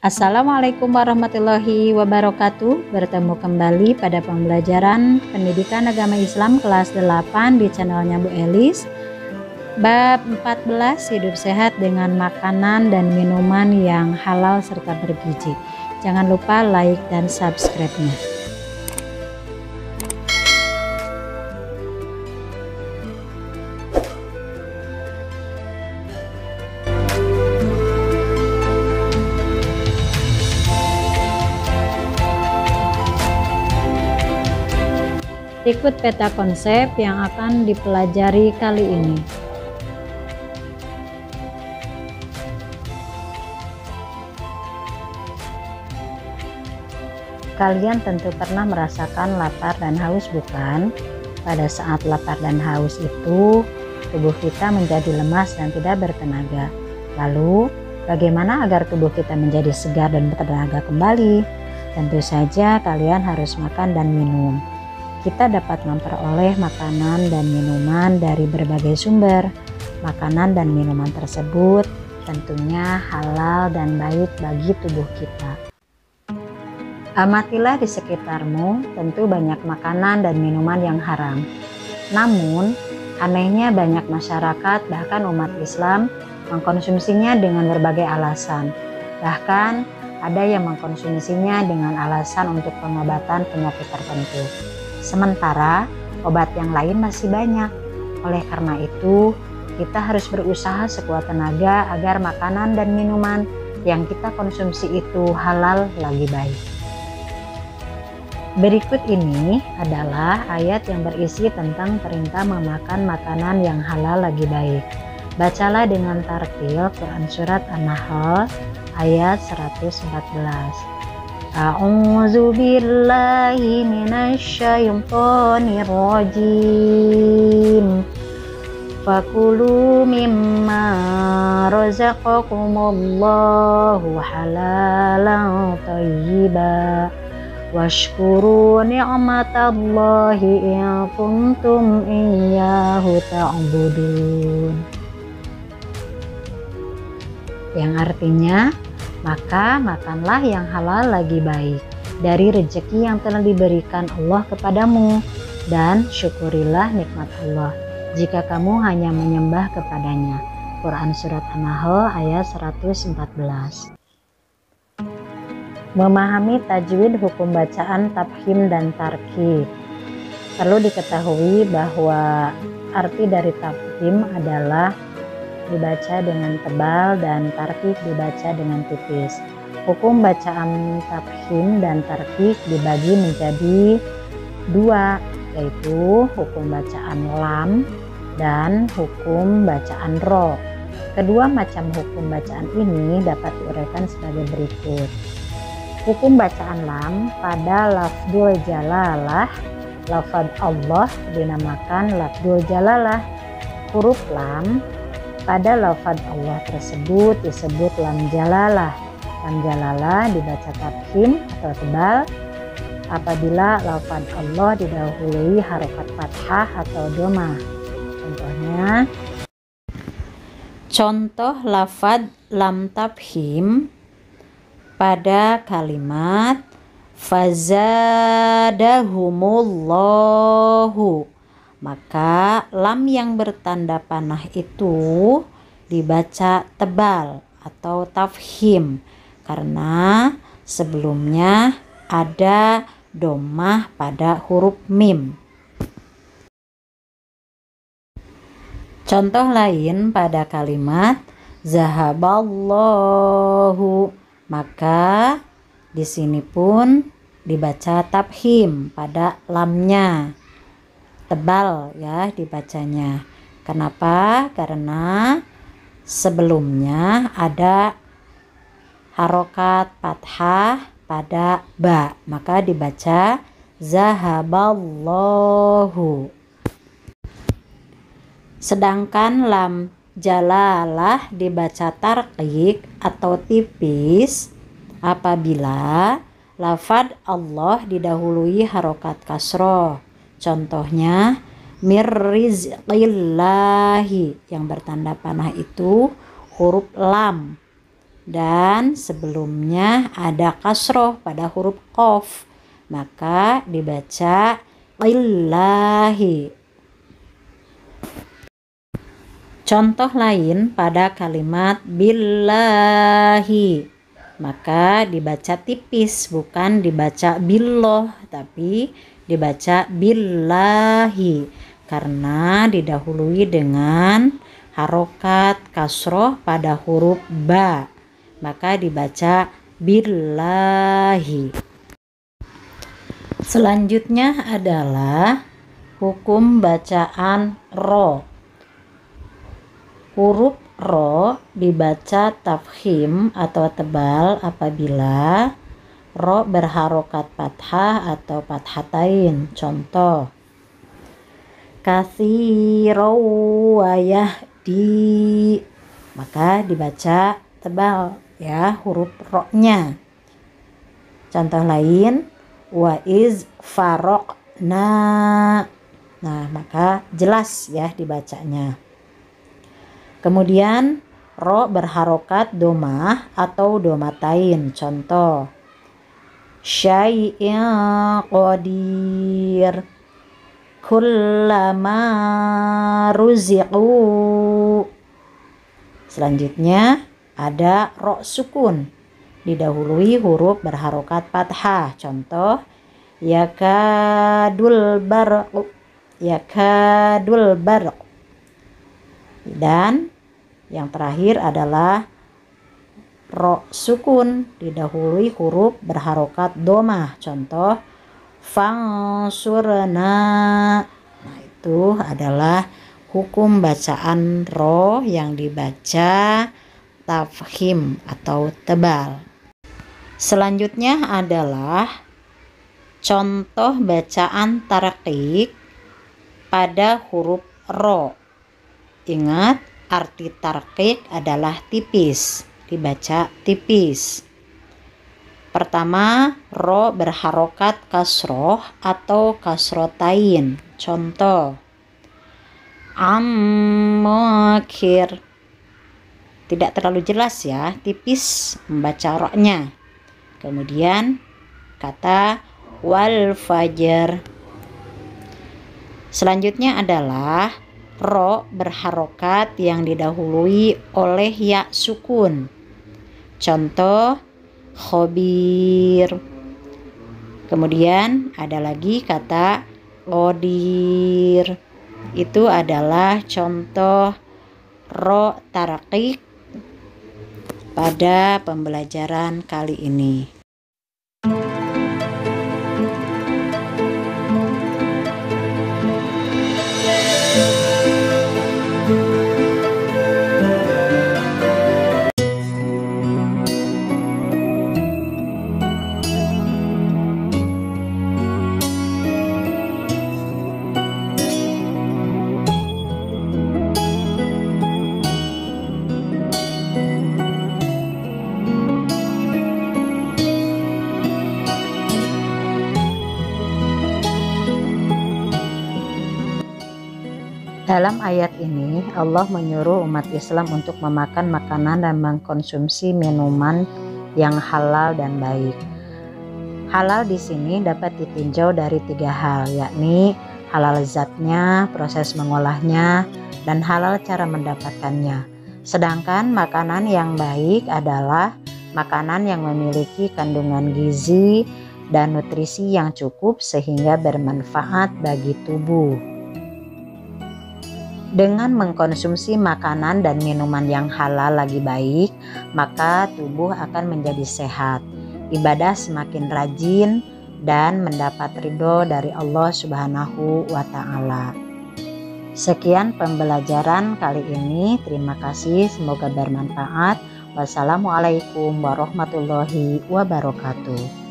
Assalamualaikum warahmatullahi wabarakatuh. Bertemu kembali pada pembelajaran Pendidikan Agama Islam kelas 8 di channelnya Bu Elis. Bab 14, hidup sehat dengan makanan dan minuman yang halal serta bergizi. Jangan lupa like dan subscribe-nya. Ikut peta konsep yang akan dipelajari kali ini. Kalian tentu pernah merasakan lapar dan haus, bukan? Pada saat lapar dan haus itu, tubuh kita menjadi lemas dan tidak bertenaga. Lalu, bagaimana agar tubuh kita menjadi segar dan bertenaga kembali? Tentu saja kalian harus makan dan minum. Kita dapat memperoleh makanan dan minuman dari berbagai sumber. Makanan dan minuman tersebut tentunya halal dan baik bagi tubuh kita. Amatilah di sekitarmu, tentu banyak makanan dan minuman yang haram. Namun, anehnya banyak masyarakat, bahkan umat Islam, mengkonsumsinya dengan berbagai alasan. Bahkan, ada yang mengkonsumsinya dengan alasan untuk pengobatan penyakit tertentu. Sementara obat yang lain masih banyak. Oleh karena itu, kita harus berusaha sekuat tenaga agar makanan dan minuman yang kita konsumsi itu halal lagi baik. Berikut ini adalah ayat yang berisi tentang perintah memakan makanan yang halal lagi baik. Bacalah dengan tartil Quran Surat An-Nahl ayat 114. A'udzu billahi minasyaitonir rajim. Fakulu mimma razaqakumullahu halalan thayyiban washkuru ni'matallahi in kuntum iyyahu ta'budun. Yang artinya, maka makanlah yang halal lagi baik dari rezeki yang telah diberikan Allah kepadamu, dan syukurilah nikmat Allah jika kamu hanya menyembah kepadanya. Quran Surat An-Nahl ayat 114. Memahami tajwid, hukum bacaan, tafhim, dan tarkib. Perlu diketahui bahwa arti dari tafhim adalah dibaca dengan tebal dan tarkik dibaca dengan tipis. Hukum bacaan tafhim dan tarkik dibagi menjadi dua, yaitu hukum bacaan lam dan hukum bacaan ro. Kedua macam hukum bacaan ini dapat diuraikan sebagai berikut. Hukum bacaan lam pada lafdzul jalalah, lafadz Allah dinamakan lafdzul jalalah. Huruf lam pada lafadz Allah tersebut disebut lam jalalah. Lam jalalah dibaca tafhim atau tebal apabila lafadz Allah didahului harokat fathah atau dhamma. Contoh lafadz lam tafhim pada kalimat fazadahumullahu. Maka lam yang bertanda panah itu dibaca tebal atau tafhim karena sebelumnya ada dhammah pada huruf mim. Contoh lain pada kalimat zahaballahu, maka di sini pun dibaca tafhim pada lamnya. Tebal ya dibacanya. Kenapa? Karena sebelumnya ada harokat fathah pada ba, maka dibaca zahaballahu. Sedangkan lam jalalah dibaca tarqiq atau tipis apabila lafadz Allah didahului harokat kasroh. Contohnya mirrizqillahi, yang bertanda panah itu huruf lam. dan sebelumnya ada kasroh pada huruf qaf, maka dibaca illahi. Contoh lain pada kalimat billahi, maka dibaca tipis, bukan dibaca billoh, tapi dibaca billahi karena didahului dengan harokat kasroh pada huruf ba, maka dibaca billahi. Selanjutnya adalah hukum bacaan ro. Huruf ro dibaca tafkhim atau tebal apabila ro berharokat fathah atau fathatain. Contoh, katsiro wa yahdi, maka dibaca tebal ya huruf ro-nya. Contoh lain, wa iz farokna, nah maka jelas ya dibacanya. Kemudian ro berharokat domah atau domatain. Contoh, syai'in qadir, kullama ruziqu. Selanjutnya ada ro sukun, didahului huruf berharokat fathah. Contoh, yakadul barq, yakadul barq. Dan yang terakhir adalah ro sukun, didahului huruf berharokat domah. Contoh, fangsurna. Nah, itu adalah hukum bacaan ro yang dibaca tafkhim atau tebal. Selanjutnya adalah contoh bacaan tarqiq pada huruf ro. Ingat, arti tarqiq adalah tipis, dibaca tipis. Pertama, ro berharokat kasroh atau kasrotain. Contoh, ammokir, tidak terlalu jelas ya, tipis membaca ro-nya. Kemudian kata wal fajar. Selanjutnya adalah ro berharokat yang didahului oleh ya sukun. Contoh, khobir. Kemudian ada lagi kata qadir. Itu adalah contoh ro tarqiq pada pembelajaran kali ini. Dalam ayat ini, Allah menyuruh umat Islam untuk memakan makanan dan mengkonsumsi minuman yang halal dan baik. Halal di sini dapat ditinjau dari 3 hal, yakni halal zatnya, proses mengolahnya, dan halal cara mendapatkannya. Sedangkan makanan yang baik adalah makanan yang memiliki kandungan gizi dan nutrisi yang cukup sehingga bermanfaat bagi tubuh. Dengan mengkonsumsi makanan dan minuman yang halal lagi baik, maka tubuh akan menjadi sehat, ibadah semakin rajin, dan mendapat ridho dari Allah Subhanahu wa Ta'ala. Sekian pembelajaran kali ini. Terima kasih, semoga bermanfaat. Wassalamualaikum warahmatullahi wabarakatuh.